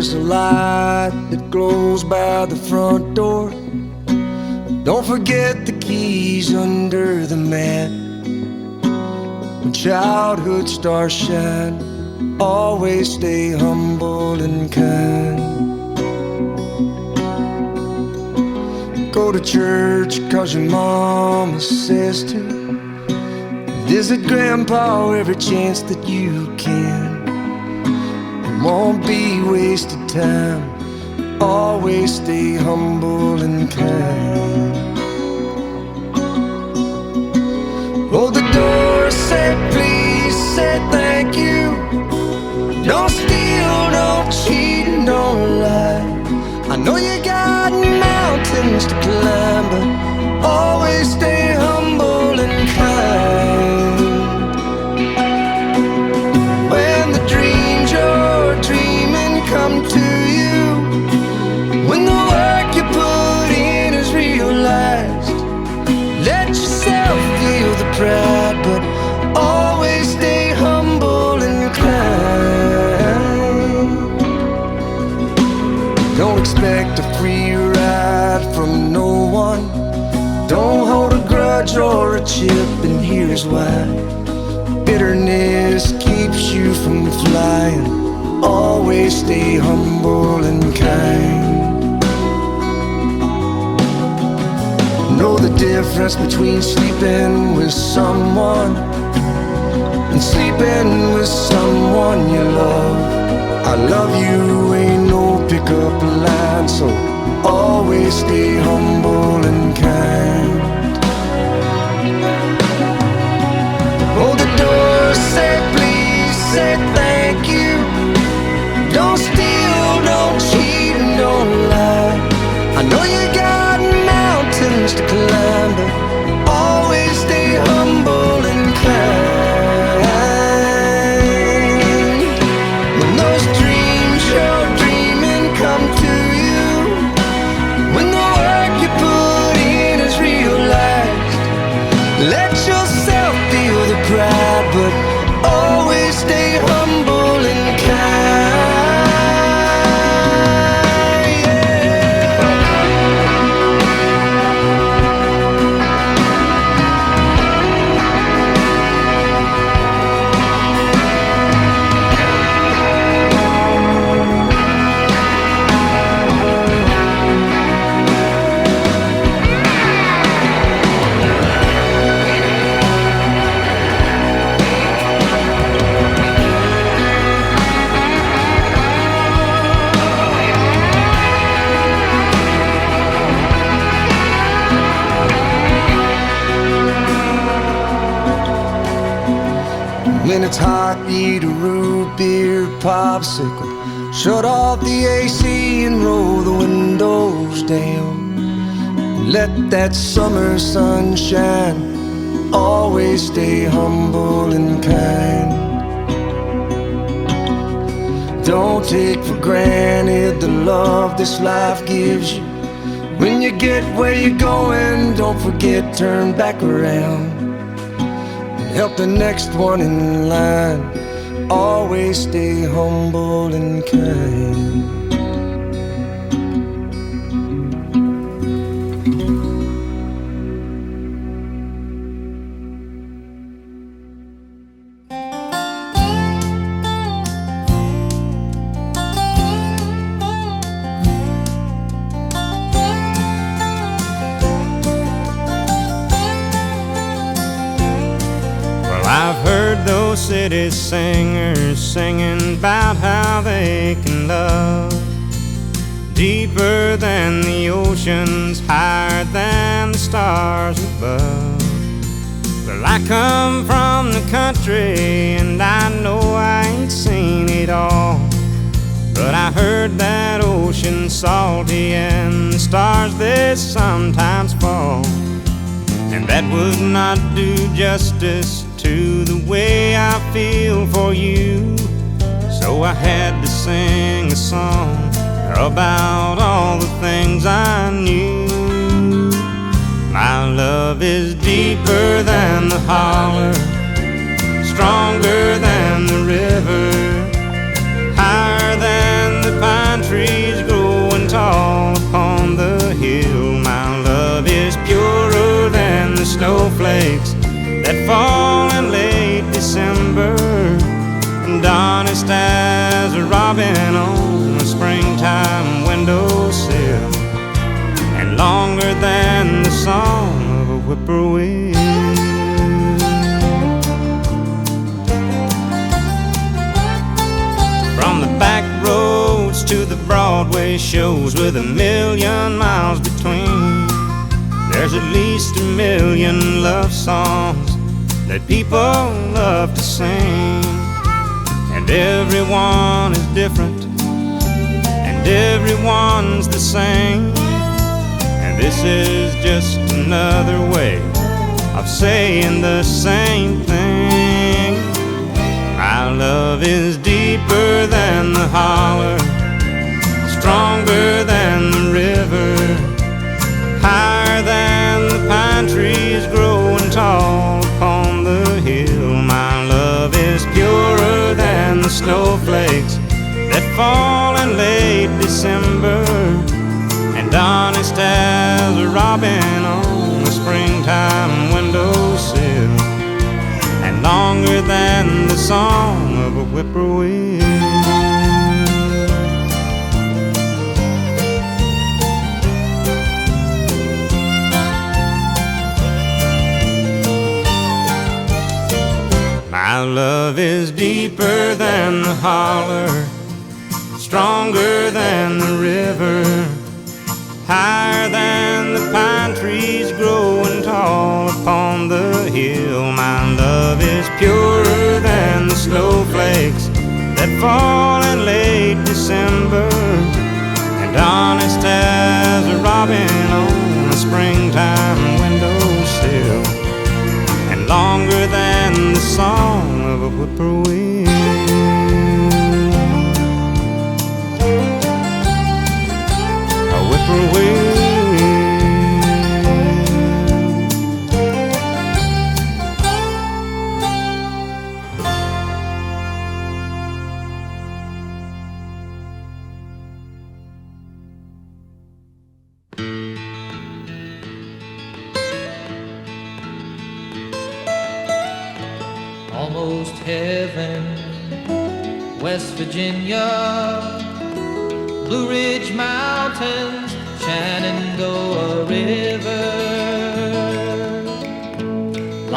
there's a light that glows by the front door. Don't forget the keys under the mat. When childhood stars shine, always stay humble and kind. Go to church 'cause your mama says to. Visit grandpa every chance that you can. It won't be wasted time. Always stay humble and kind. Hold the door, say please, say thank you. Don't steal, don't cheat, and don't lie. I know you got mountains to climb, but always stay humble and kind. When the dreams you're dreaming come to you, when the work you put in is realized, let yourself feel the pride, but always stay humble and kind. Don't expect a free ride from no one. Don't hold a grudge or a chip, and here's why. Bitterness keeps you from flying. Always stay humble and kind. Know the difference between sleeping with someone and sleeping with someone you love. I love you ain't no pickup line, so always stay humble and kind. Hold the door, say please, say thank you. Don't steal, don't cheat, and don't lie. I know you got mountains to climb, but always stay humble and kind. When those dreams you're dreaming come to you, when the work you put in is realized, let yourself feel the pride, but always stay humble and kind. When it's hot, eat a root beer popsicle. Shut off the AC and roll the windows down. Let that summer sun shine. Always stay humble and kind. Don't take for granted the love this life gives you. When you get where you're going, don't forget, turn back around. Help the next one in line. Always stay humble and kind. I've heard those city singers singing about how they can love deeper than the oceans, higher than the stars above. Well, I come from the country and I know I ain't seen it all, but I heard that ocean's salty and the stars they sometimes fall, and that would not do justice to the way I feel for you. So I had to sing a song about all the things I knew. My love is deeper than the holler, stronger than the river, higher than the pine robin on a springtime windowsill, and longer than the song of a whippoorwill. From the back roads to the Broadway shows with 1,000,000 miles between, there's at least 1,000,000 love songs that people love to sing. And everyone is different, and everyone's the same. And this is just another way of saying the same thing. My love is deeper than the holler, stronger than the river, higher than the pine trees growing tall upon the hill. My love is purer than the snowflakes that fall in late December, and honest as a robin on a springtime windowsill, and longer than the song of a whippoorwill. My love is deeper than the holler, stronger than the river, higher than the pine trees growing tall upon the hill. My love is purer than the snowflakes that fall in late December, and honest as a robin on a springtime windowsill, and longer than the song of a whippoorwill. A whippoorwill. Almost heaven, West Virginia, Blue Ridge Mountains, Shenandoah River.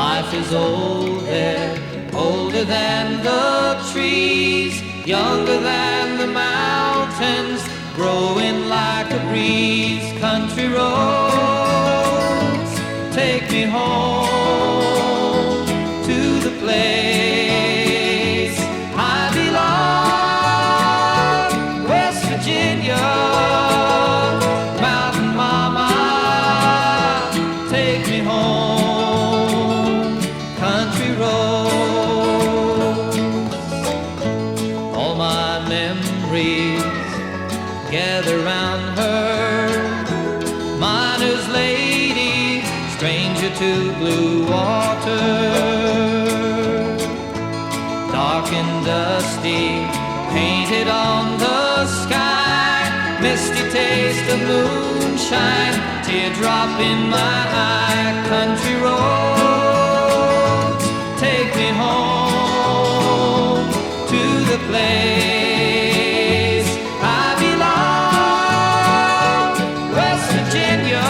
Life is old there, older than the trees, younger than the mountains, growing like a breeze. Country roads, take me home to the place I belong, West Virginia, Mountain Mama, take me home, country roads. All my memories gather round her, miner's lady, stranger to blue water, dark and dusty, painted on the sky, misty taste of moonshine, teardrop in my eye. Country roads, take me home to the place I belong, West Virginia,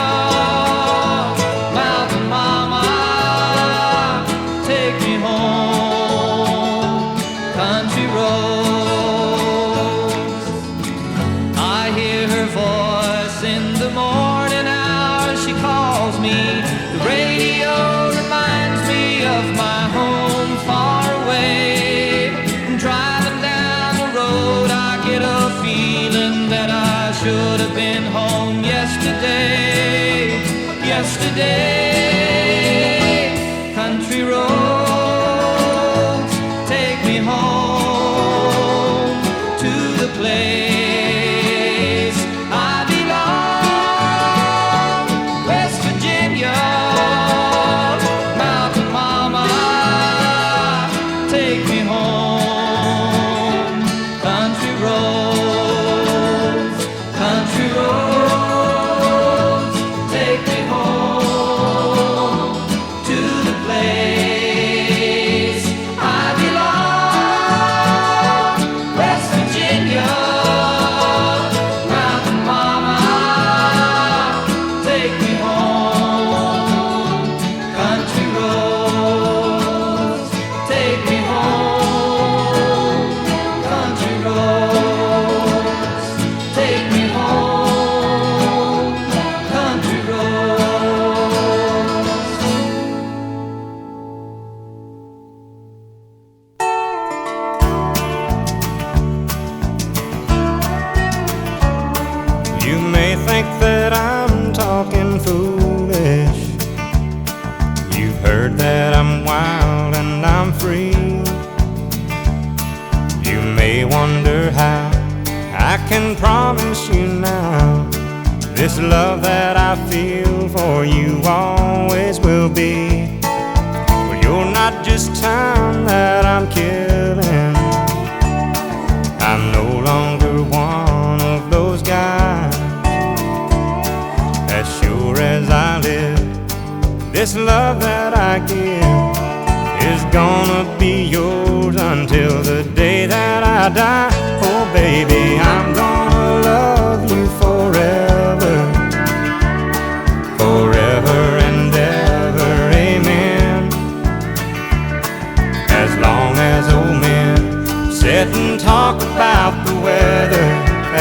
Mountain Mama, take me home, country roads. I hear her voice in the morning hours, she calls me. The radio reminds me of my home far away. Driving down the road, I get a feeling that I should have been home yesterday, yesterday. Country roads, take me home to the place I belong, West Virginia, Mountain Mama, take me home, country roads, country roads, take me home to the place I belong, West Virginia, may wonder how I can promise you now, this love that I feel for you always will be. Well, you're not just time that I'm killing, I'm no longer one of those guys. As sure as I live, this love that I give is gonna be yours until the day that I die. Oh baby, I'm gonna love you forever, forever and ever, amen. As long as old men sit and talk about the weather,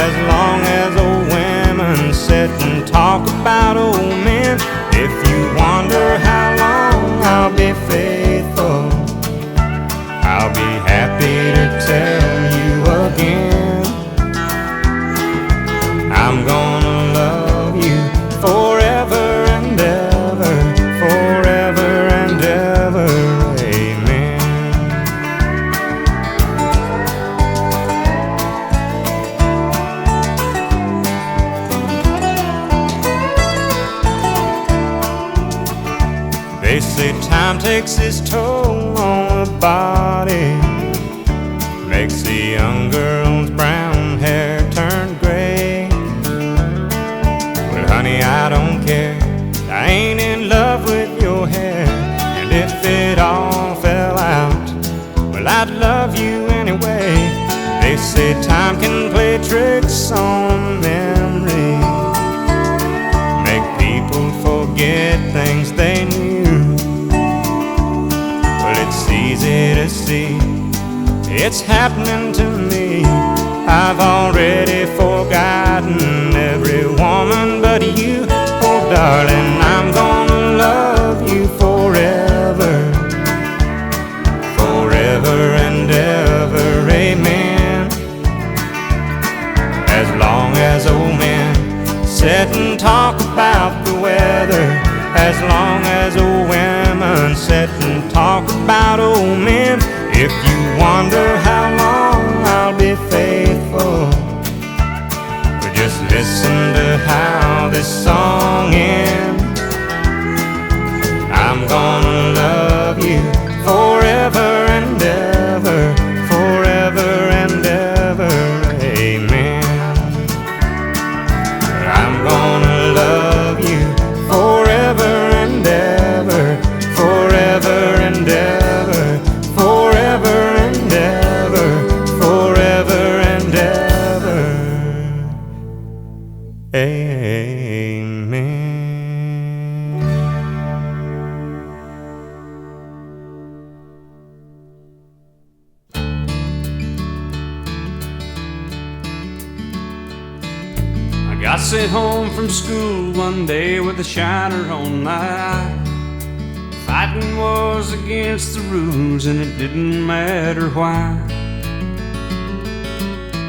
as long as old women sit and talk about old men. If you wonder how long I'll be faithful, I'll be happy to tell you again. I'm gonna love you forever and ever, forever and ever, amen. They say time takes its toll on the body, makes the young girl's brown hair turn gray. Well, honey, I don't care, I ain't in love with your hair. And if it all fell out, well, I'd love you anyway. They say time can play tricks on memory, make people forget things they knew. It's easy to see, it's happening to me. I've already forgotten every woman but you. Oh darling, I'm gonna love you forever, forever and ever, amen. As long as old men sit and talk about the weather, as long as old women sit and talk about old men. If you wonder how long I'll be faithful, well, just listen to how this song ends. I'm gonna love you forever and ever, forever and ever, amen. I'm gonna love you forever and ever, forever and ever, forever and ever, forever and ever, amen. I got sent home from school one day with a shiner on my eye. Fighting was against the rules and it didn't matter why.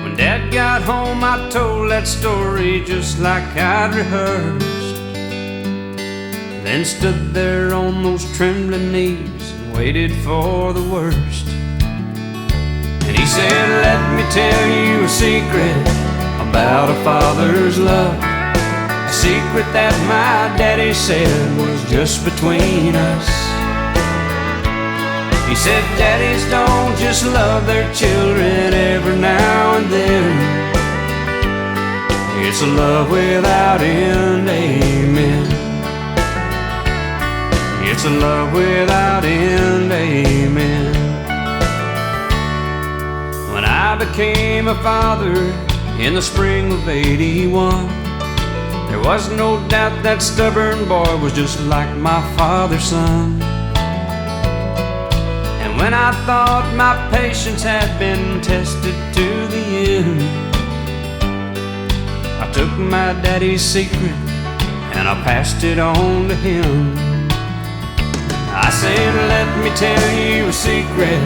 When Dad got home I told that story just like I'd rehearsed, then stood there on those trembling knees and waited for the worst. And he said, let me tell you a secret about a father's love, a secret that my daddy said was just between us. He said daddies don't just love their children every now and then, it's a love without end, amen. It's a love without end, amen. When I became a father in the spring of '81, there was no doubt that stubborn boy was just like my father's son. And when I thought my patience had been tested to the end, I took my daddy's secret and I passed it on to him. I said, let me tell you a secret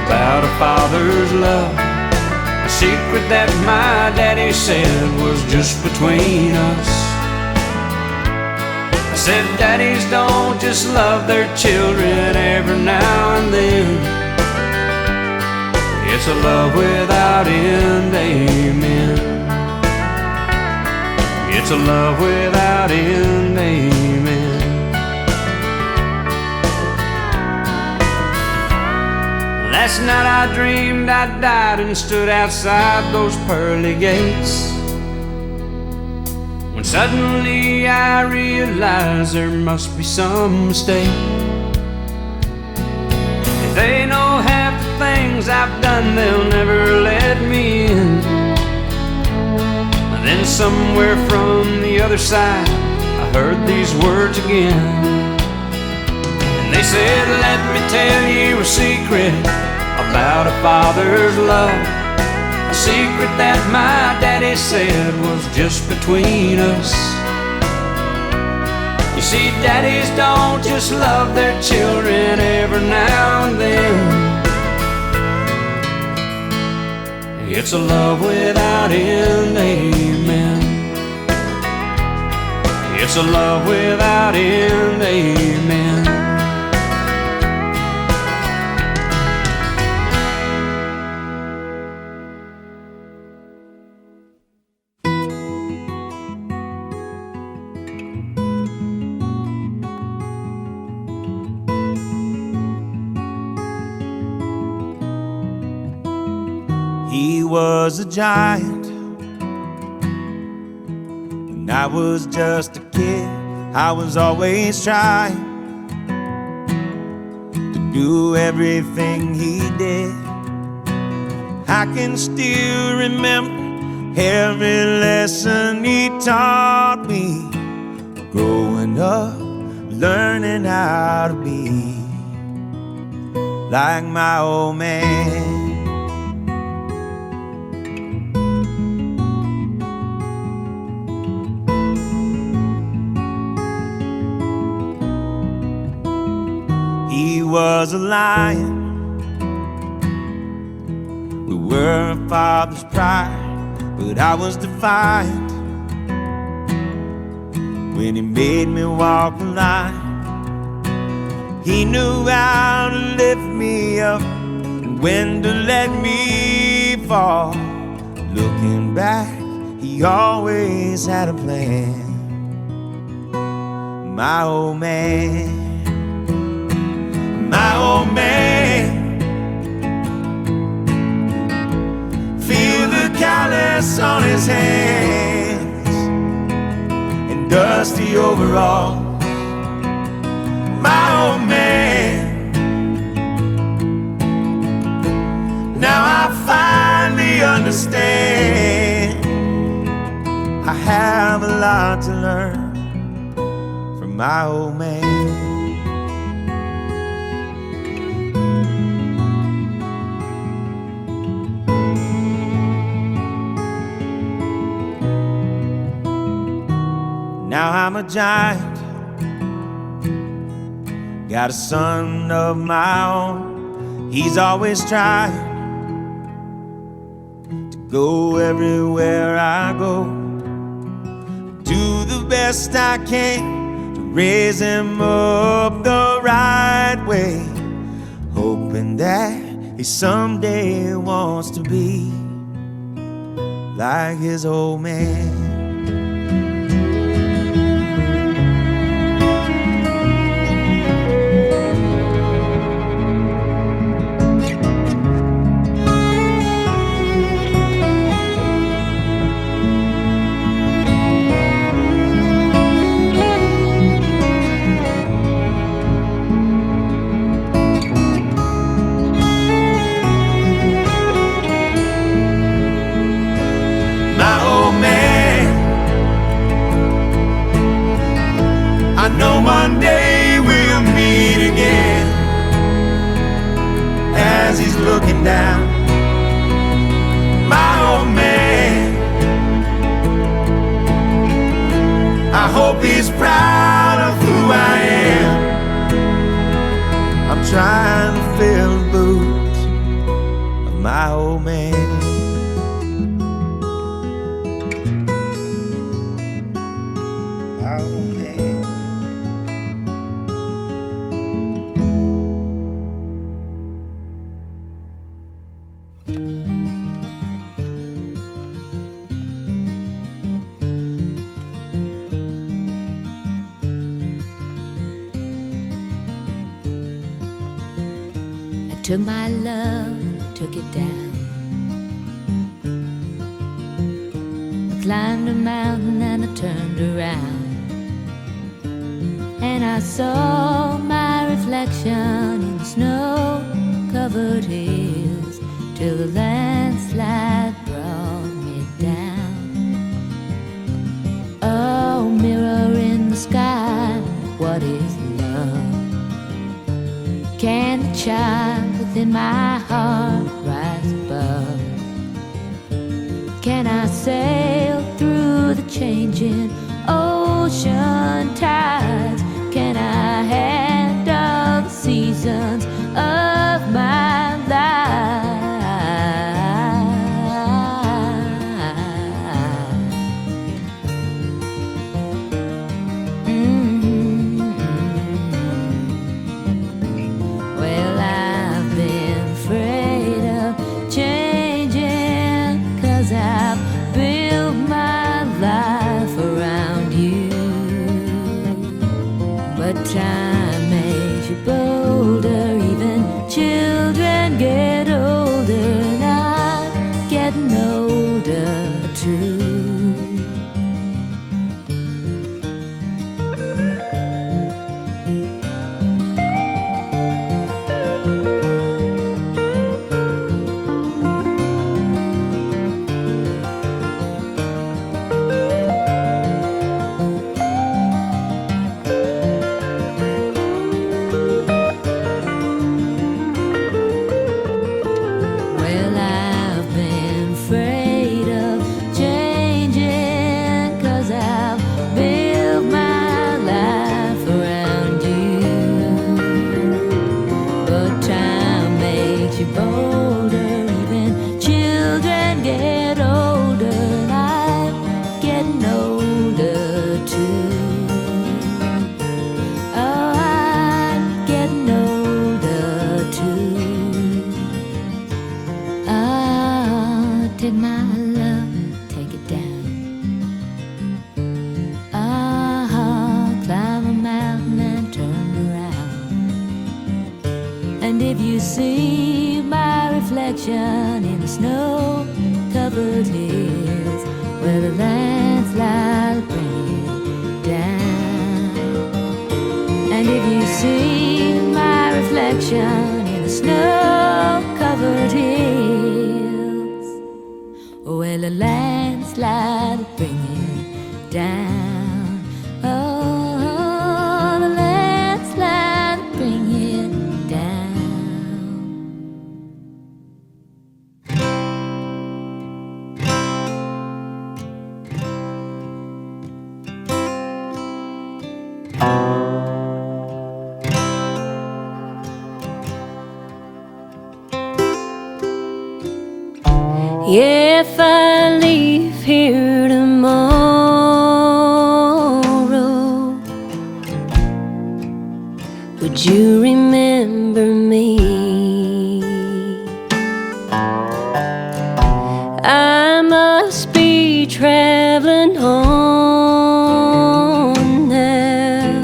about a father's love, a secret that my daddy said was just between us. I said daddies don't just love their children every now and then, it's It's a love without end, amen. It's a love without end, amen. Last night I dreamed I died and stood outside those pearly gates, when suddenly I realized there must be some mistake. If they know half the things I've done, they'll never let me in. Then somewhere from the other side I heard these words again, and they said, let me tell you a secret about a father's love, a secret that my daddy said was just between us. You see, daddies don't just love their children every now and then. It's a love without end, amen. It's a love without end, amen. He was a giant when I was just a kid. I was always trying to do everything he did. I can still remember every lesson he taught me, growing up, learning how to be like my old man. He was a lion. We were a father's pride, but I was defiant when he made me walk the line. He knew how to lift me up and when to let me fall. Looking back, he always had a plan. My old man, my old man. Feel the callus on his hands and dusty overalls. My old man. Now I finally understand. I have a lot to learn from my old man. Now I'm a giant, got a son of my own. He's always trying to go everywhere I go. Do the best I can to raise him up the right way, hoping that he someday wants to be like his old man. I know one day we'll meet again. As he's looking down, my old man, I hope he's proud of who I am. I'm trying to fill the boots of my old man. My old man. Took my love, took it down. I climbed a mountain and I turned around, and I saw my reflection in snow-covered hills, till the landslide brought me down. Oh, mirror in the sky, what is love? Can the child within my heart rise above? Can I sail through the changing ocean tides? Can I handle the seasons of my life? Well, I've been afraid of changing, 'cause I've built my life around you. But time makes you bolder, even children get older, and I'm getting older too. Well, I've been afraid of changing, 'cause I've built my life around you. But time makes you bolder, even children get older, and I'm getting older too. Oh, I'm getting older too. Take my love, take it down. Climb a mountain and turn around. And if you see my reflection in the snow-covered hills, where the landslide bring it down. And if you see my reflection in the snow-covered hills, well, the landslide will bring it down. Oh, the landslide will bring it down. If I leave here tomorrow, would you remember me? I must be traveling home now.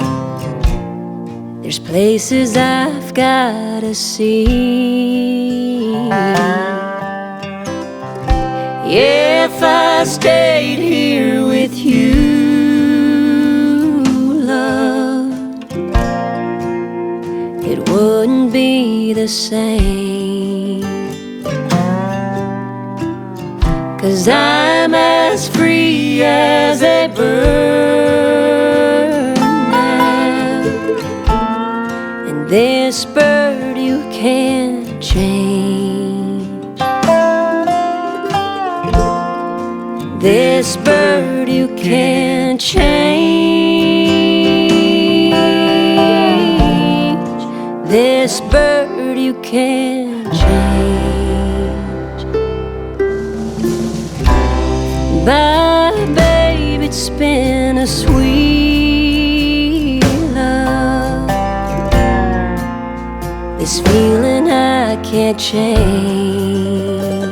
There's places I've gotta see. If I stayed here with you, love, it wouldn't be the same. 'Cause I'm as free as a bird now, and this bird you can't change. This bird you can't change. This bird you can't change. Bye, babe, it's been a sweet love. This feeling I can't change.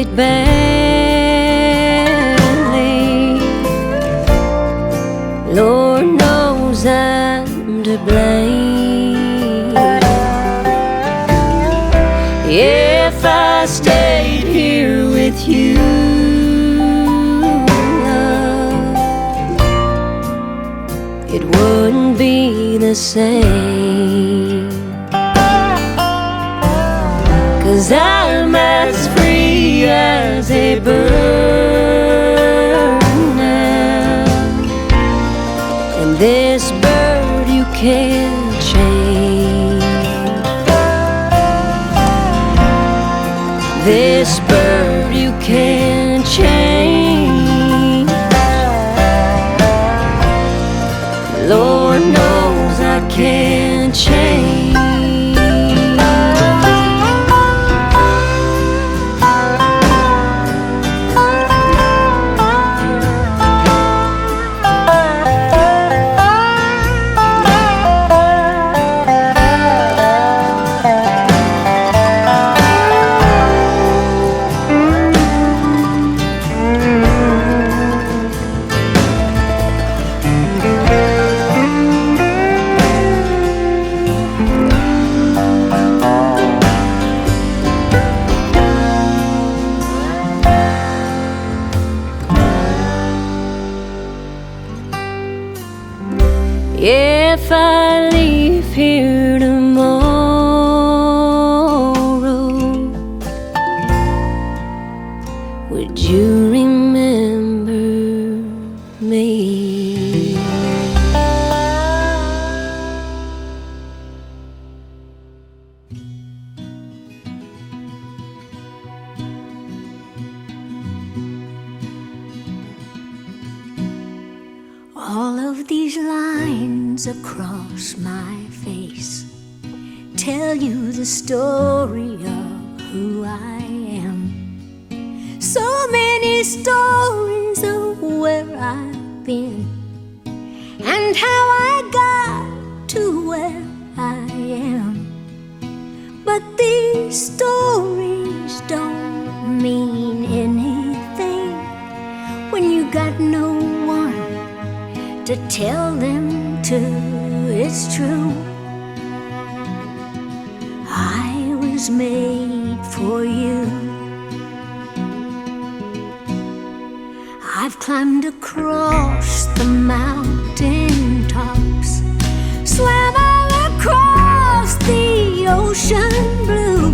it badly. Lord knows I'm to blame. If I stayed here with you, it wouldn't be the same. 'Cause I'm as free as a bird now, and this bird you can't change. This bird you can't change. Lord knows I can't change. If I leave here tomorrow, would you remember me? All of these lines across my face tell you the story of who I am. So many stories of where I've been and how I got to where I am. But these stories don't mean anything when you got no one to tell them to. It's true, I was made for you. I've climbed across the mountain tops, swam all across the ocean blue.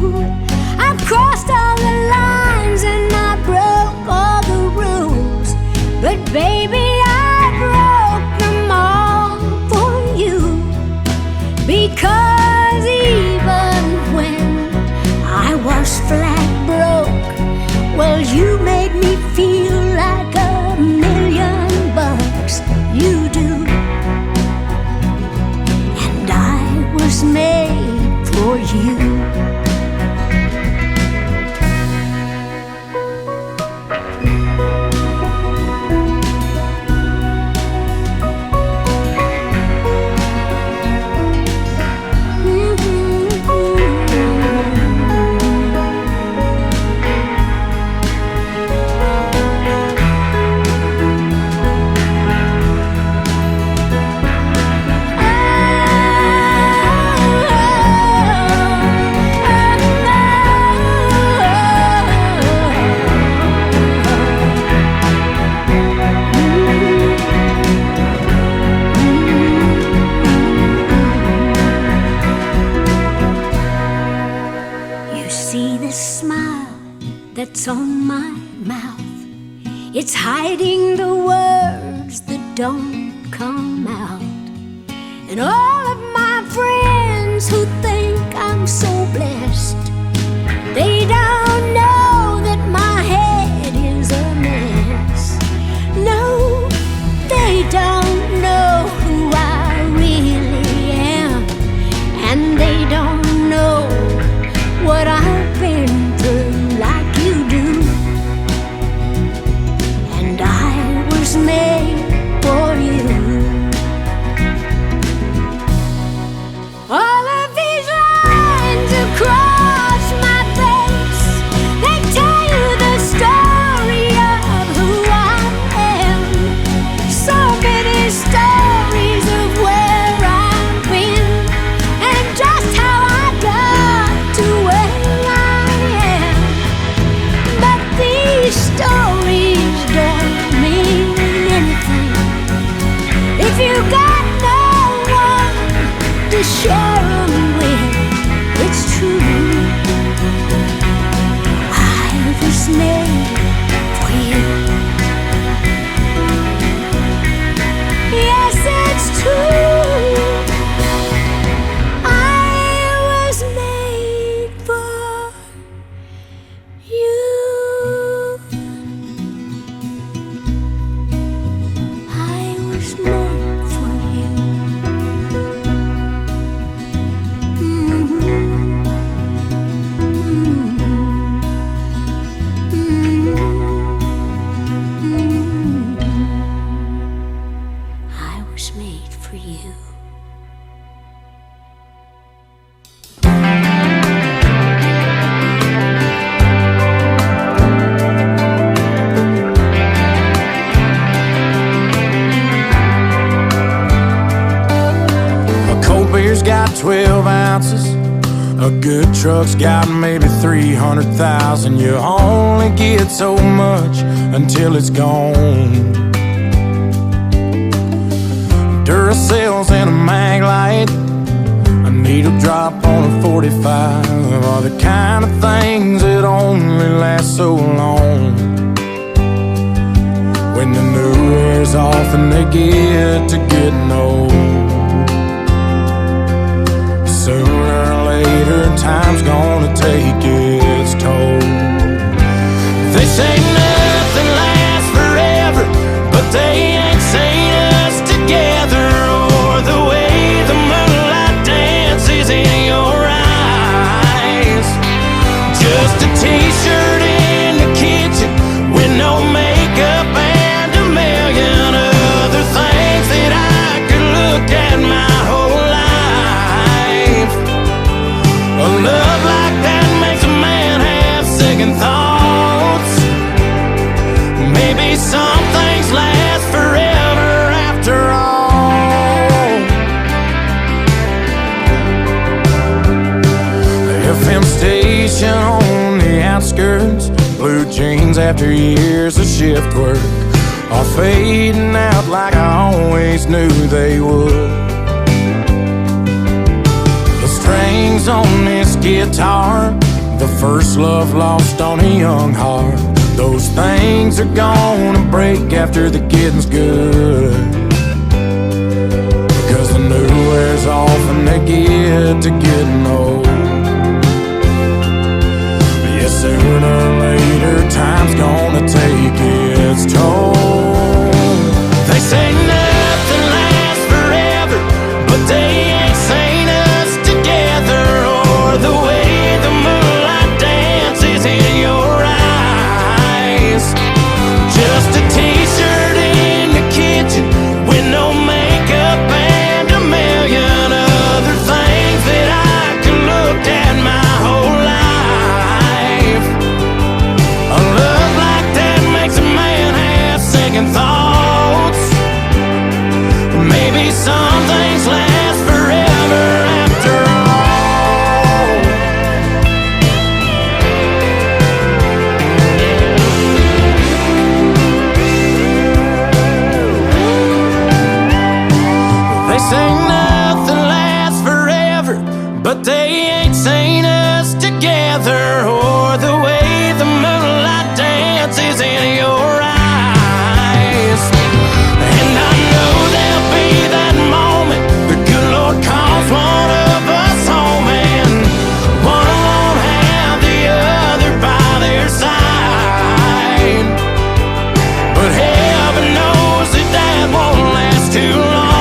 I've crossed all the lines and I broke all the rules, but baby, I broke them all for you. Because even when I was flat broke, well, you made me feel like $1,000,000. You do. And I was made for you. That's on my mouth, it's hiding the words that don't come out. And all of my friends who think I'm so blessed, they don't know that my head is a mess. No, they don't know who I really am, and they don't know what I've been through like you do. And I was made for you. All of these was made for you. Yes, it's true. I was made for you. I was made for you. I was made for you. A cold beer's got 12 ounces. A good truck's got maybe 300,000. You only get so much until it's gone. Duracells and a mag light, a needle drop on a 45 are the kind of things that only last so long. When the new wears off and they get to getting old, sooner or later time's gonna take its toll. They say nothing lasts forever, but they ain't seen us together, or the way the moonlight dances in your eyes. Just a t-shirt in the kitchen with no makeup and a million other things that I could look at my whole life. A love like that makes a man have second thoughts. Maybe some things last forever after all. The FM station on the outskirts, blue jeans after years of shift work are fading out like I always knew they would. The strings on this guitar, the first love lost on a young heart, those things are gonna break after the getting's good. Because the new wears off and they get to getting old. Yeah, sooner or later time's gonna take its toll. They say nothing lasts forever, but they ain't seen us together, or the way the moonlight dances in your eyes. Just a t-shirt in the kitchen with no makeup and a million other things that I can look at my whole life. A love like that makes a man have second thoughts. Maybe some things last forever after all. They say nothing lasts forever, but they ain't seen us together, or the way the moonlight dances in your eyes. And I know there'll be that moment the good Lord calls one of us home, and one won't have the other by their side. But heaven knows that that won't last too long.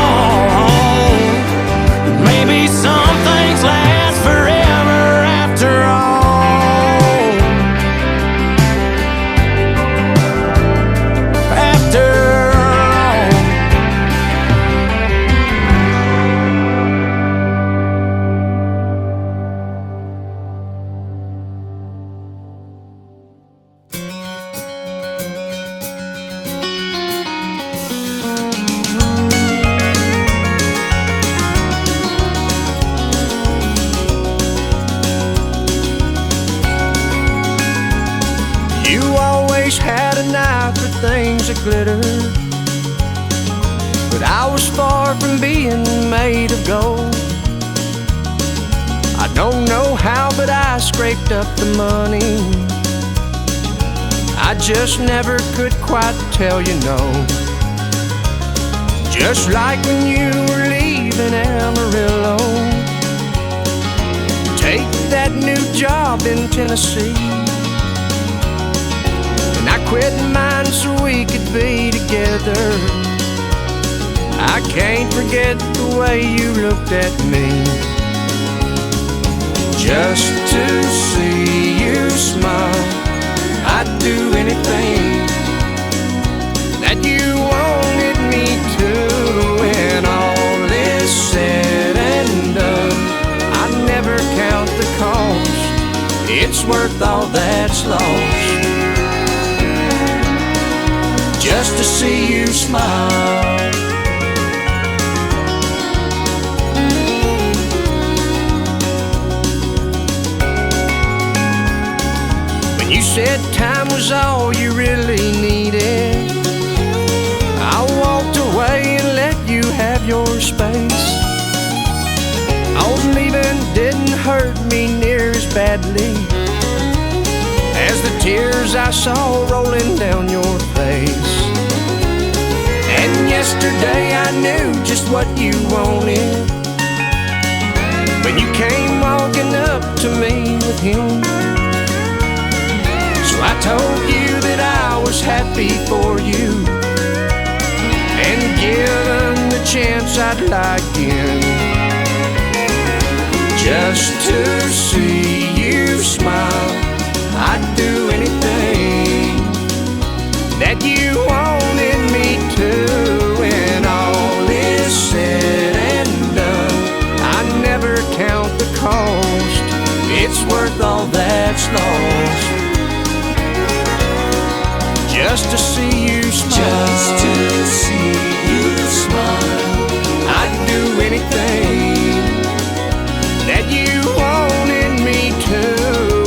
Maybe some things last forever after all. After all. You always had an eye for things that glitter, but I was far from being made of gold. I don't know how, but I scraped up the money I just never could quite tell you no. Just like when you were leaving Amarillo, take that new job in Tennessee, and I quit mine so we could be together. I can't forget the way you looked at me. Just to see you smile, I'd do anything that you wanted me to. When all is said and done, I'd never count the cost. It's worth all that's lost, just to see you smile. You said time was all you really needed, I walked away and let you have your space. All leaving didn't hurt me near as badly as the tears I saw rolling down your face. And yesterday I knew just what you wanted when you came walking up to me with him. So I told you that I was happy for you, and given the chance I'd like in, just to see you smile. I'd do anything that you wanted me to. When all is said and done, I never count the cost. It's worth all that's lost, just to see you smile. Just to see you smile. I'd do anything that you wanted me to.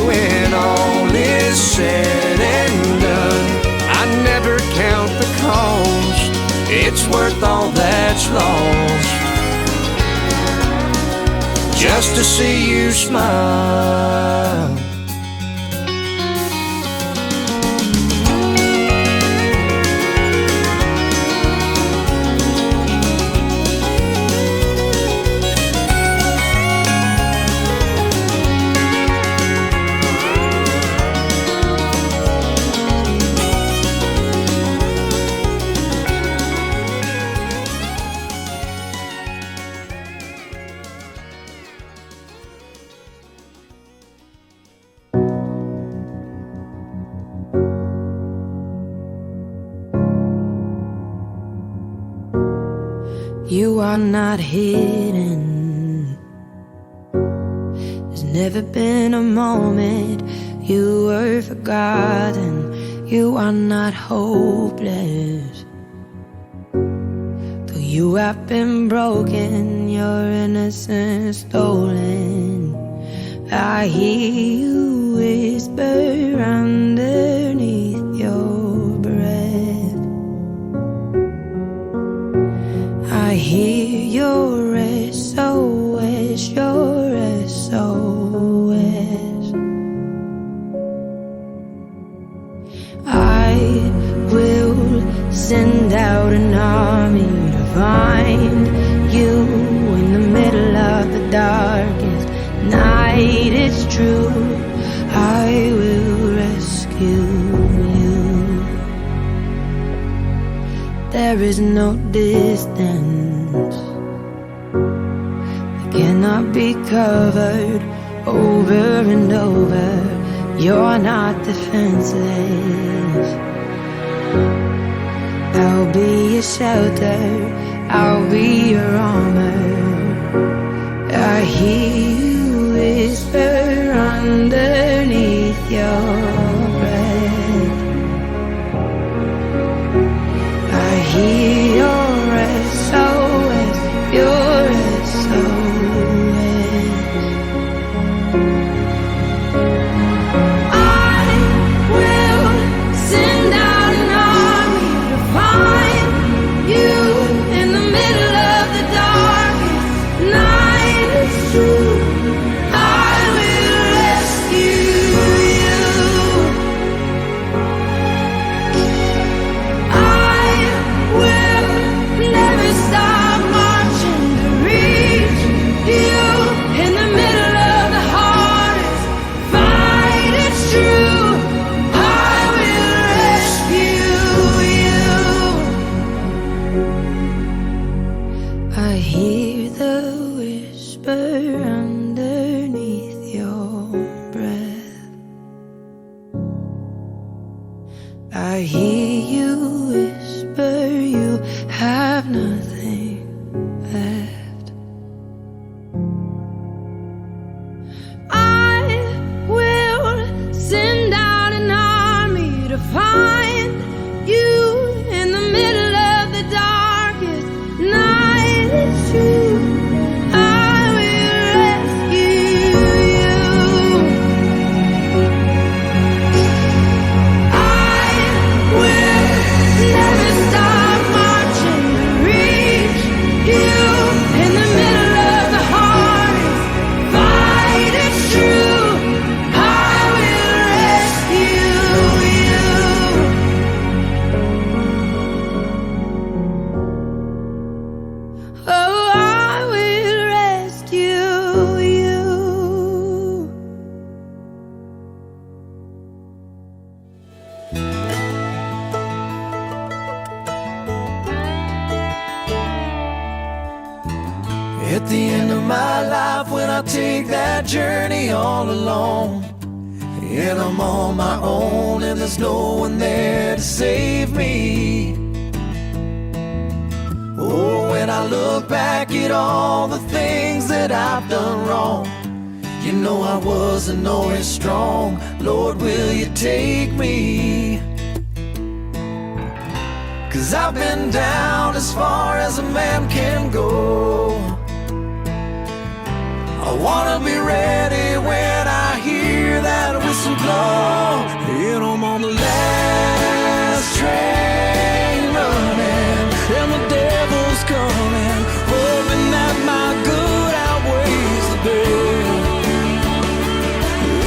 When all is said and done, I never count the cost. It's worth all that's lost, just to see you smile. You are not hidden. There's never been a moment you were forgotten. You are not hopeless. Though you have been broken, your innocence stolen, I hear you whisper underneath your breath. I hear your SOS, your SOS. I will send out an army to find you in the middle of the darkest night. It's true, I will rescue you. There is no distance that cannot be covered over and over. You're not defenseless. I'll be your shelter, I'll be your armor. I hear you whisper underneath your breath. I hear your SOS, your SOS. I will send out an army to find you in the middle of the darkest night. It's true, I will rescue you. I will send out an army to find you in the middle of the darkest night. It's true, I will rescue you. I will never stop marching to reach you in the middle of the hardest fight. It's true, I will rescue you. Oh, I will rescue you. At the end of my life, when I take that journey all alone, and I'm on my own, and there's no one there to save me. Oh, when I look back at all the things that I've done wrong, you know I wasn't always strong. Lord, will you take me? 'Cause I've been down as far as a man can go. I wanna be ready when I hear that whistle blow. And I'm on the last train running, and the devil's coming, hoping that my good outweighs the bad.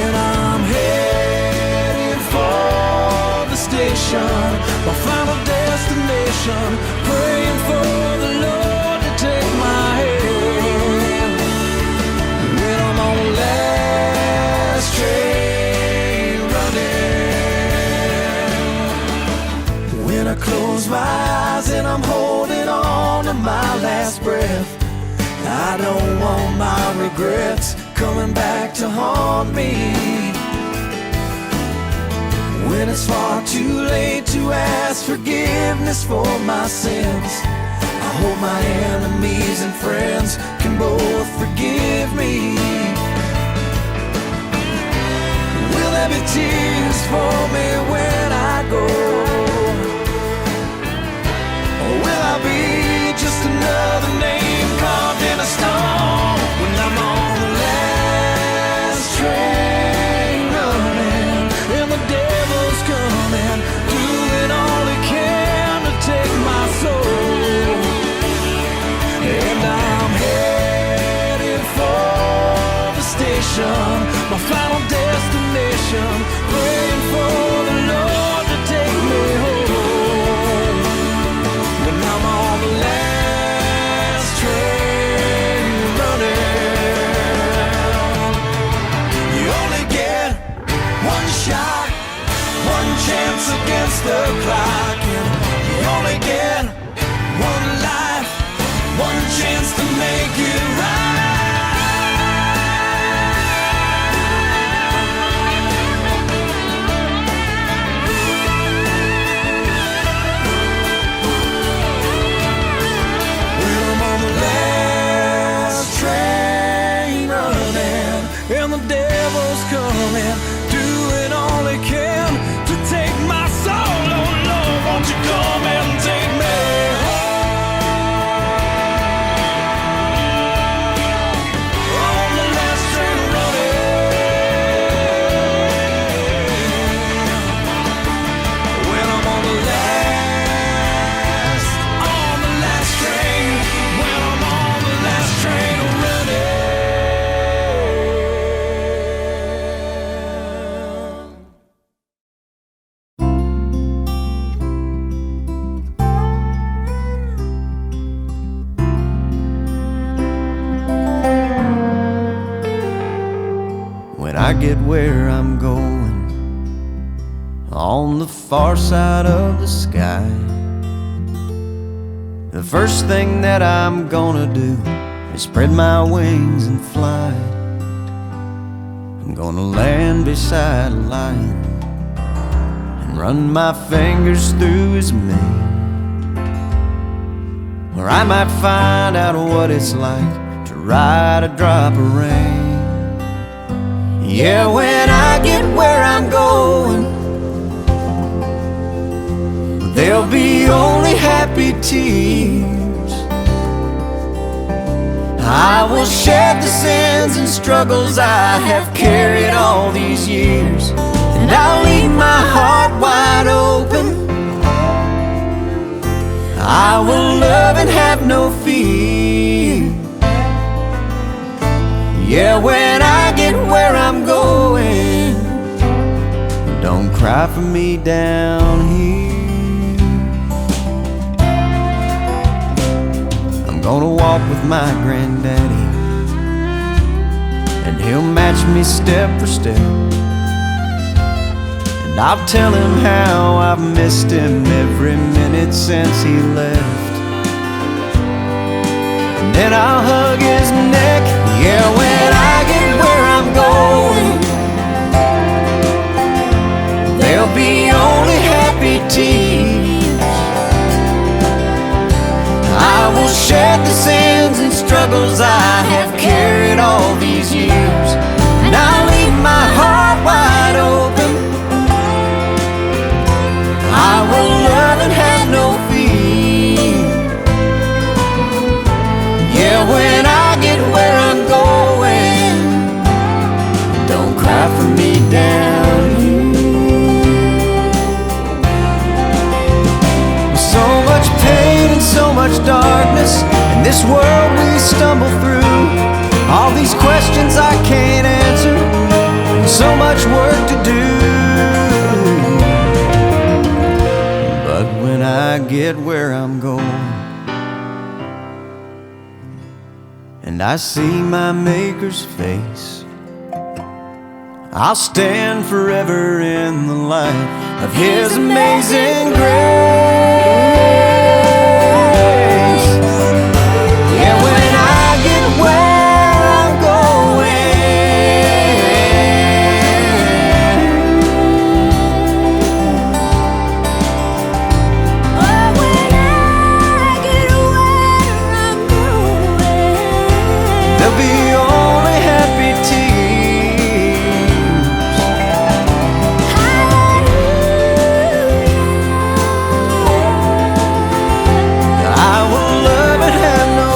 And I'm heading for the station, my final destination, praying for the Lord to take my hand. When I'm on the last train running, when I close my eyes and I'm holding on to my last breath, I don't want my regrets coming back to haunt me. When it's far too late to ask forgiveness for my sins, I hope my enemies and friends can both forgive me. Will there be tears for me when I go? Or will I be just another name carved in a stone when I'm on the last train running, and the devil's coming, doing all he can to take my soul? And I'm headed for the station, my final destination, praying for the Lord to take me home. When I'm on the last train running, you only get one shot, one chance against the clock, and you only get one life, one chance to make it right. When I'm on the last train running, and the devil's coming, doing all he can to take my soul. Oh Lord, won't you come and take me home? On the last train running, when I'm on the last train, when I'm on the last train running. When I get where I'm going, on the far side of the sky, the first thing that I'm gonna do is spread my wings and fly. I'm gonna land beside a lion and run my fingers through his mane, or I might find out what it's like to ride a drop of rain. Yeah, when I get where I'm going, there'll be only happy tears. I will shed the sins and struggles I have carried all these years, and I'll leave my heart wide open. I will love and have no fear. Yeah, when I get where I'm going, don't cry for me down here. I'm gonna walk with my granddaddy, and he'll match me step for step. And I'll tell him how I've missed him every minute since he left. And then I'll hug his neck. Yeah, when I get where I'm going, there'll be only happy tears. I will shed the sins and struggles I have carried all these years, and I'll leave my heart wide open. I will love and have no fear. Yeah, when I get where I'm going, don't cry for me down here. With so much pain and so much darkness in this world we stumble through, all these questions I can't answer, and so much work to do. But when I get where I'm going, and I see my Maker's face, I'll stand forever in the light of His amazing grace. Yeah, when I get where I'm Oh, when I get where I'm going, there'll be only happy tears. I will love and have no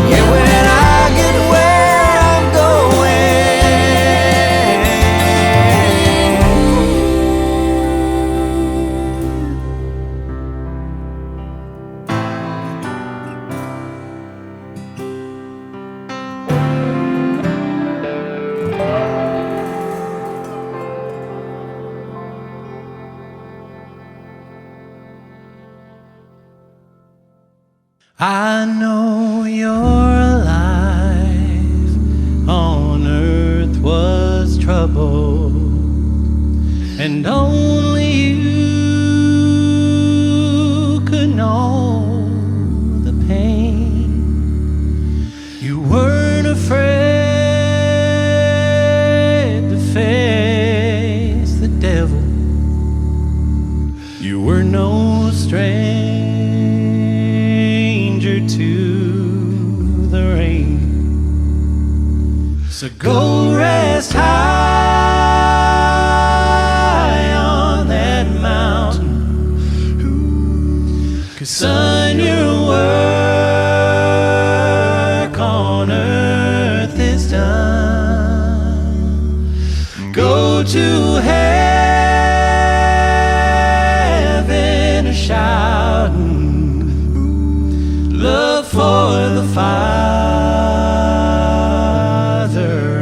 Yeah, when I get where I'm I know your life on earth was troubled, and only you could know the pain. You weren't afraid to face the devil. You were no stranger to the rain. So go rest high on that mountain, 'cause son, your work on earth is done. Go to heaven a shouting love for the Father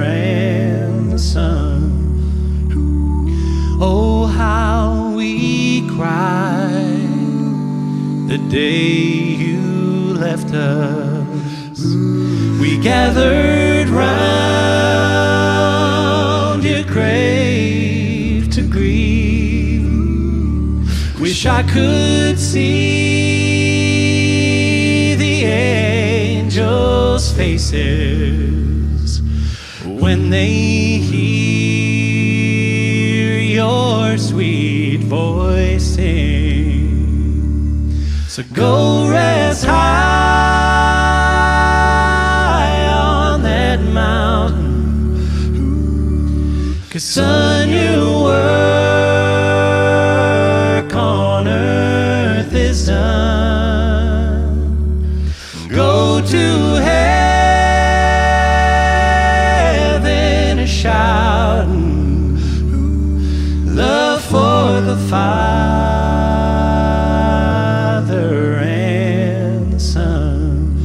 and the Son. Oh, how we cried the day you left us. We gathered round your grave to grieve. Wish I could see angels' faces when they hear your sweet voice sing. So go rest high on that mountain, 'cause son, your work on earth is done. Go to heaven shouting love for the Father and the Son.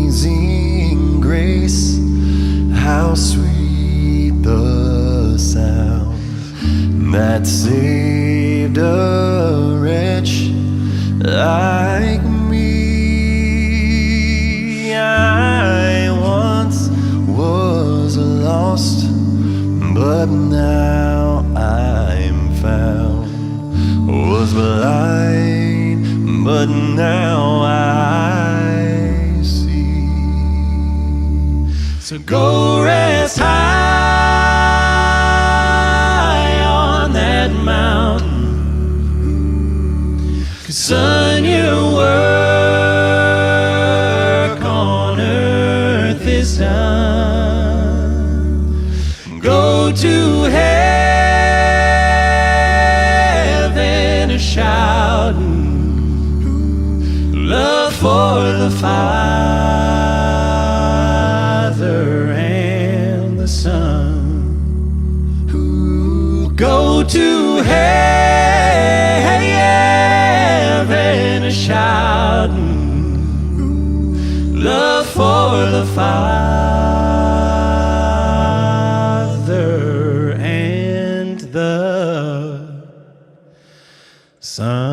Amazing grace, how sweet the sound that saved a wretch like me. I once was lost, but now I'm found. Was blind, but now I see. So go rest high on that mountain, 'cause son, your work on earth is done. Go to heaven shouting love for the Father and the Son. Go to heaven shouting love for the Father and the Son.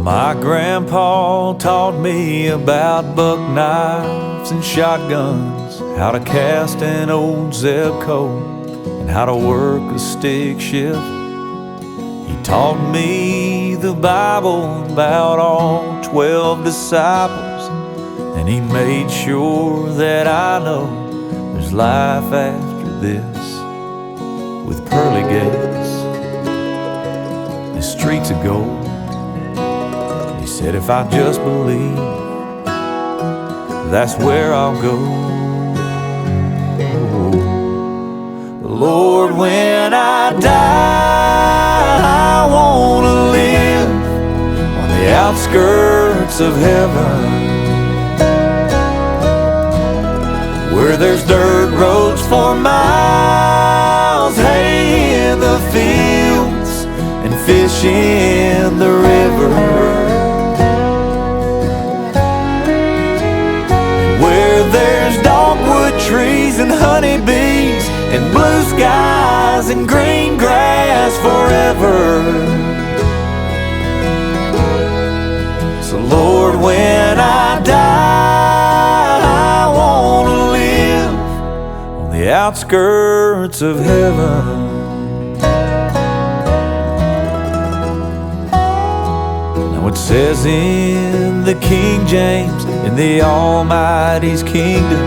My grandpa taught me about buck knives and shotguns, how to cast an old Zeb coat, and how to work a stick shift. He taught me the Bible about all 12 disciples, and he made sure that I know there's life after this, with pearly gates and streets of gold. He said if I just believe, that's where I'll go. Lord, when I die, I want to live on the outskirts of heaven, where there's dirt roads for miles, hay in the fields, and fish in the river, where there's dogwood trees and honeybees and blue skies and green grass forever. So Lord, when I die, I want to live on the outskirts of heaven. Now it says in the King James, in the Almighty's kingdom,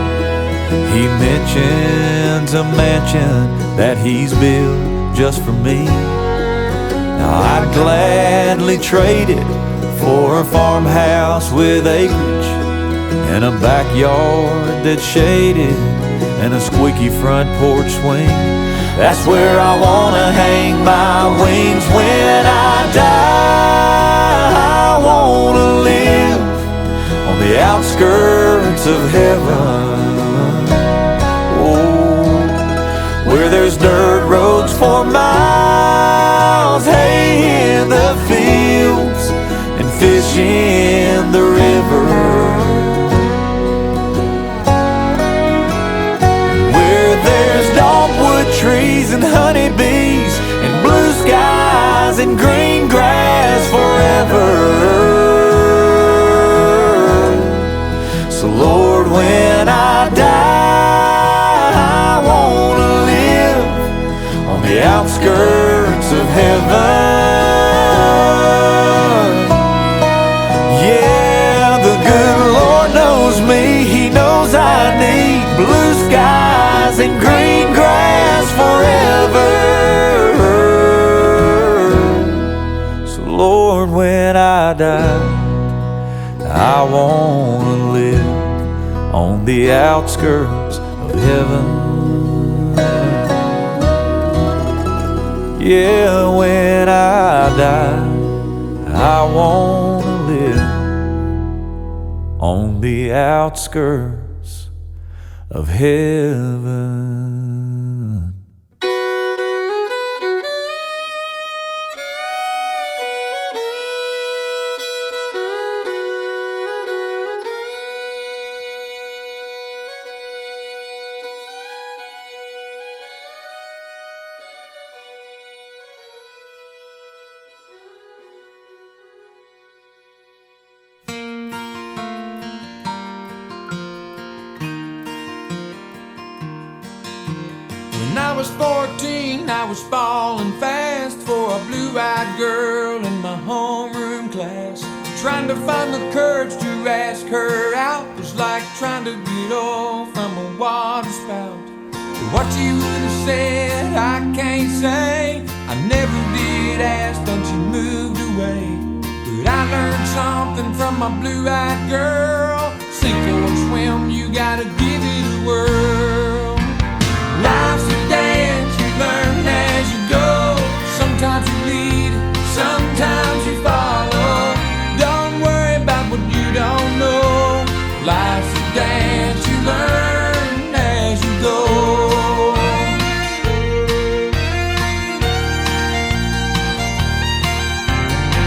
He mentions a mansion that He's built just for me. Now I'd gladly trade it for a farmhouse with acreage and a backyard that's shaded and a squeaky front porch swing. That's where I wanna hang my wings when I die. I wanna live on the outskirts of heaven, where there's dirt roads for miles, hay in the fields, and fish in the river, and green grass forever. So Lord, when I die, I want to live on the outskirts of heaven. Yeah, when I die, I want to live on the outskirts of heaven. When I was 14, I was falling fast for a blue-eyed girl in my homeroom class. Trying to find the courage to ask her out was like trying to get oil from a water spout. What you would have said, I can't say. I never did ask, then she moved away. But I learned something from my blue-eyed girl. Sink or swim, you gotta give it a whirl. Life's a dance, you learn as you go. Sometimes you lead, sometimes you follow. Don't worry about what you don't know. Life's a dance, you learn as you go.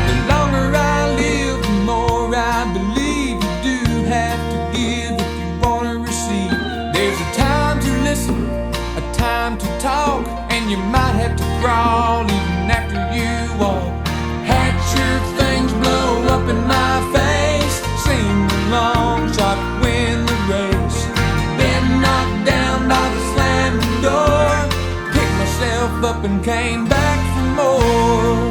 The longer I live, the more I believe you do have to give if you want to receive. There's a time to listen, a time to talk, and you might have to crawl even after you walk. Had your things blow up in my face, sing the long shot, win the race. Been knocked down by the slamming door, picked myself up and came back for more.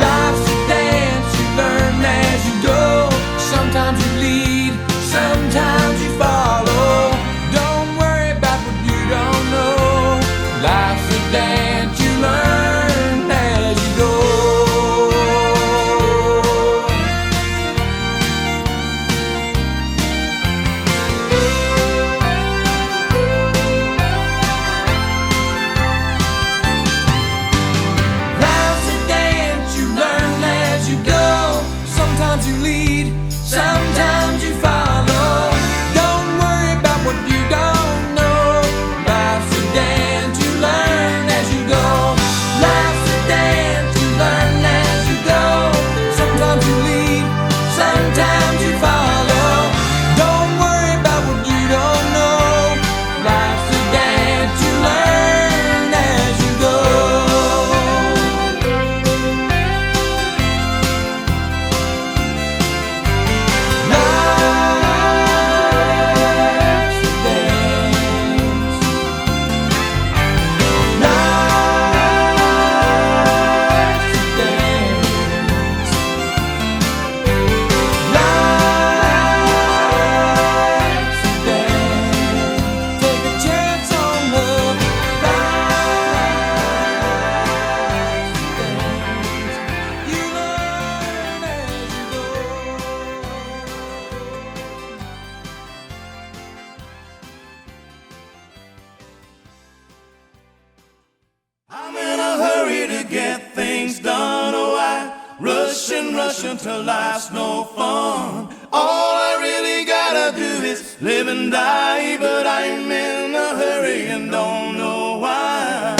Life's a dance, you learn as you go. Sometimes you lead, sometimes you follow. Don't worry about what you don't know. Life's a dance, you learn as you go. Life's a dance, you learn as you go. Sometimes you lead, sometimes you follow. Don't worry about what you don't know. Life's a dance, you learn as you go. Life's a dance, you learn as you go. Sometimes you lead, sometimes you follow. Don't worry about what you don't know. Life's a dance, you learn as you go. Life's a dance. Life's a dance. Life's a dance. Take a chance on love. Life's a dance. You learn as you go. I'm in a hurry to get things done. Oh, I rush and rush until life's no fun. All I really gotta do is live and die, but I'm in a hurry and don't know why.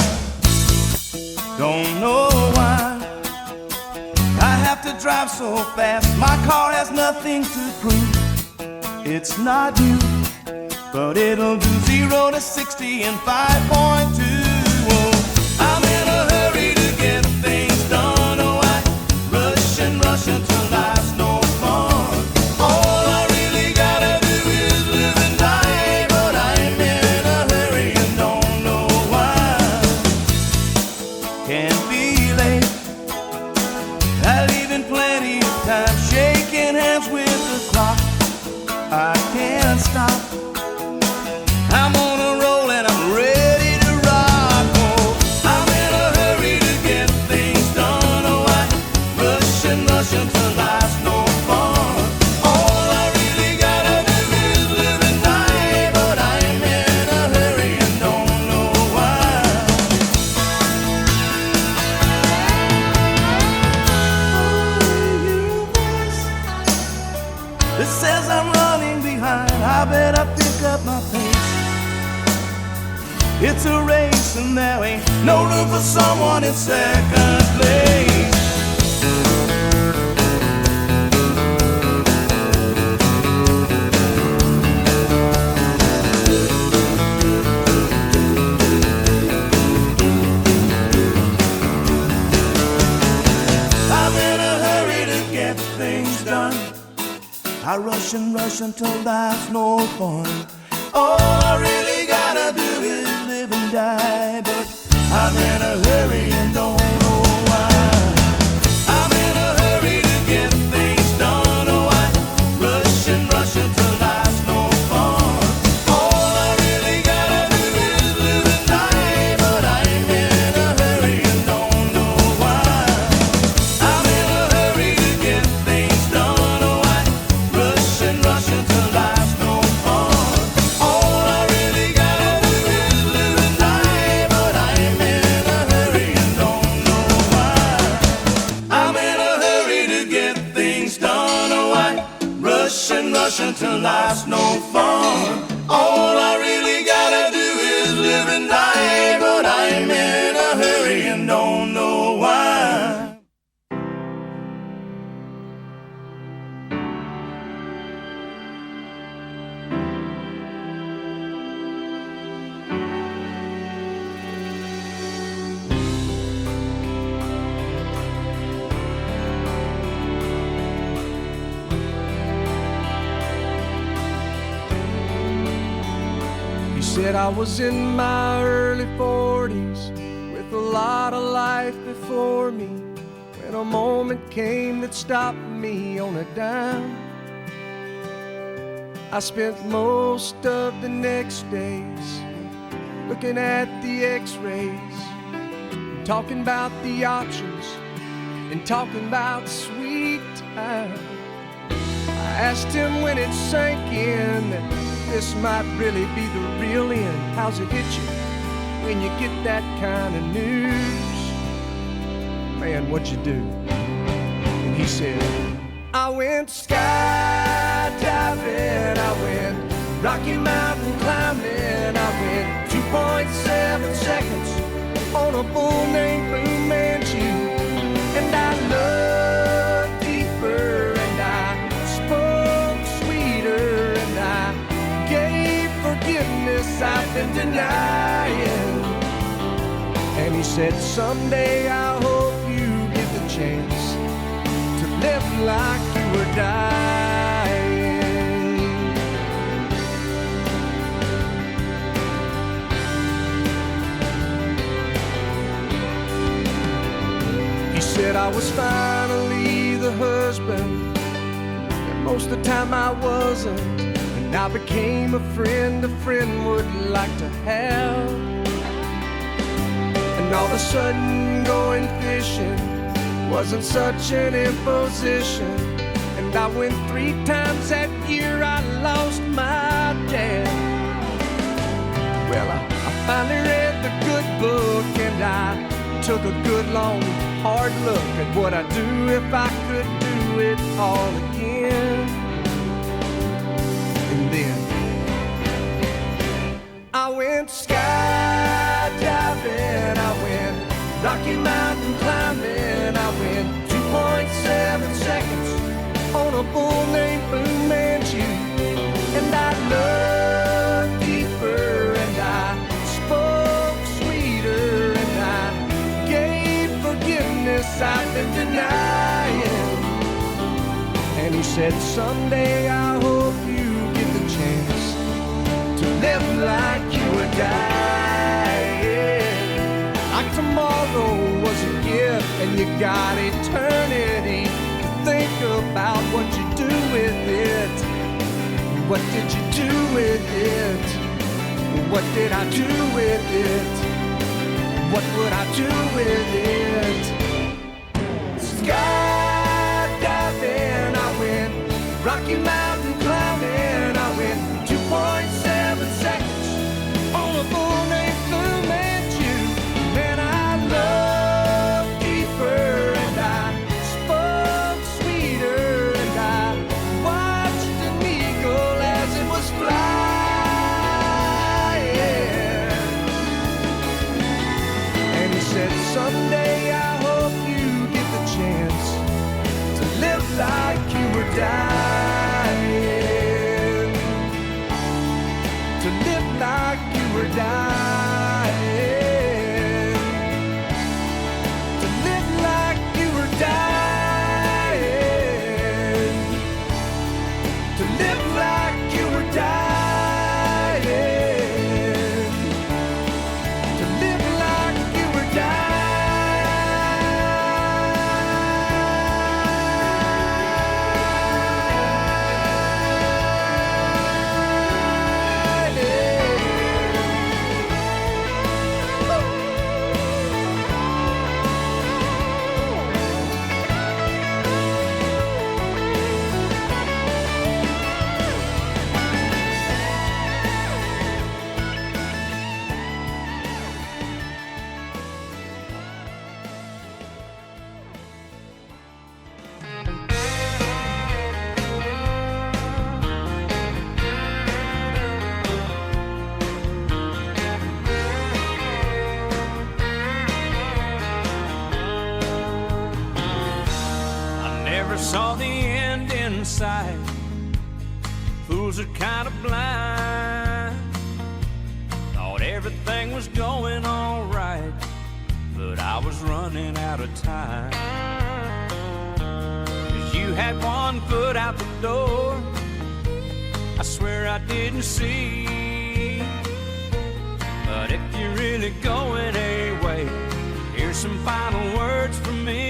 Don't know why I have to drive so fast. My car has nothing to prove. It's not new, but it'll do 0 to 60 in 5.2. Oh, I'm in a hurry to get things done. Oh, I rush and rush until life's no fun. All I really gotta do is live and die, but I'm in a hurry and don't know why. Can't be late, I leave in plenty of time, shaking hands with the clock. I can't stop, I'm on a roll and I'm I better pick up my pace. It's a race and there ain't no room for someone in second place. I rush and rush until there's no point. All I really gotta do is live and die, but I'm in a hurry and don't know why. I'm in a hurry to get things done. Oh, I rush and rush until there's no point. All I really gotta do is live and die, but I'm in a hurry and don't know why. I'm in a hurry to get things done. Oh, I rush and rush until there's no point. All I really gotta do is live and die, but I'm in a hurry and don't know why. I'm in a hurry to get things done. Oh, I rush and rush until there's no fun. All I really gotta do is live and die, but I'm in a hurry and don't know why. He said I was in my early 40s with a lot of life before me, when a moment came that stopped me on a dime. I spent most of the next days looking at the x-rays, talking about the options and talking about sweet time. I asked him when it sank in that this might really be the real end. How's it hit you when you get that kind of news? Man, what'd you do? And he said, I went skydiving, I went Rocky Mountain climbing, I went 2.7 seconds on a bull named Fu Manchu. And I looked deeper and I spoke sweeter and I gave forgiveness I've been denying. And he said, someday I hope you get the chance to live like you were dying. He said I was finally the husband, and most of the time I wasn't. And I became a friend would like to have. And all of a sudden going fishing wasn't such an imposition. And I went 3 times that year, I lost my dad. Well, I finally read the good book and I took a good long hard look at what I'd do if I could do it all again. And then I went skydiving, I went Rocky Mountain climbing, I went 2.7 seconds on a bull named Fu Manchu. And I looked deeper and I spoke sweeter and I gave forgiveness I've been denying. And he said, someday I hope you get the chance to live like you were dying. Like tomorrow was a gift and you got eternity to think about what you do with it. What did you do with it? What did I do with it? What would I do with it? Skydiving, I went Rocky Mountain climbing, I went 2.7 seconds on a bull named Fu Manchu. Then I looked deeper and I spoke sweeter and I watched an eagle as it was flying. saw the end in sight. Fools are kind of blind. Thought everything was going all right, but I was running out of time. 'Cause you had one foot out the door, I swear I didn't see. But if you're really going away, here's some final words from me.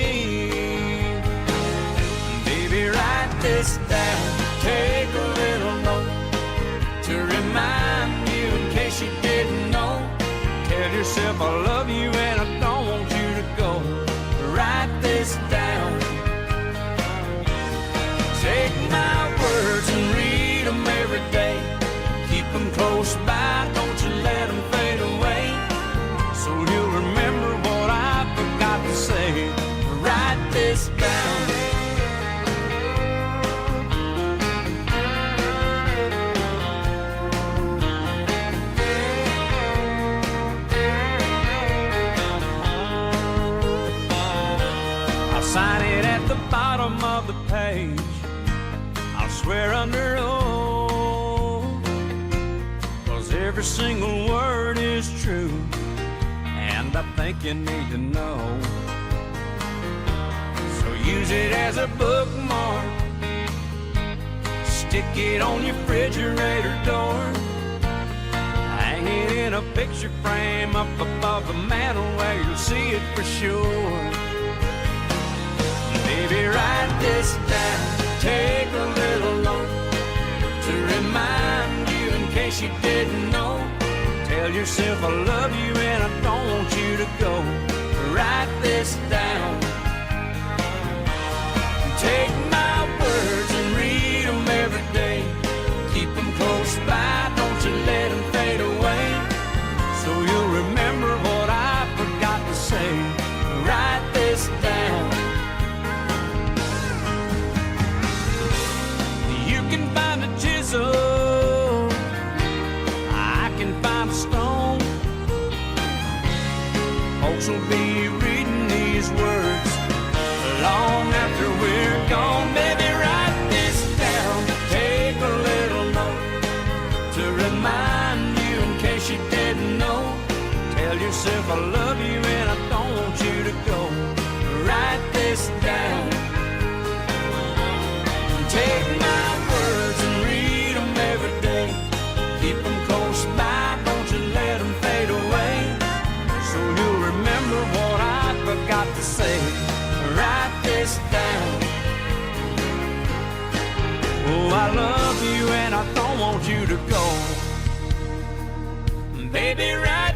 Baby, write this down, take a little note to remind you in case you didn't know. Tell yourself I love you and I don't want you to go. Write this down. Take my words and read them every day. Keep them close by, don't you let them fade away. So you'll remember what I forgot to say. Write this down. Sign it at the bottom of the page. I'll swear under oath, 'cause every single word is true, and I think you need to know. So use it as a bookmark, stick it on your refrigerator door, hang it in a picture frame up above the mantle where you'll see it for sure. Baby, write this down, take a little note to remind you in case you didn't know. Tell yourself I love you and I don't want you to go. Write this down. Take my words and read them every day. Keep them close by, don't you let them fade away. So you'll remember what I forgot to say. Write this down. Find a chisel, I can find a stone. Folks will be reading these words long after we're gone. Baby, write this down, take a little note to remind you in case you didn't know. Tell yourself I love you and I don't want you to go. Write this down. Take my words and read them every day. Keep them close by, don't you let them fade away. So you'll remember what I forgot to say. Write this down. Oh, I love you and I don't want you to go. Baby, write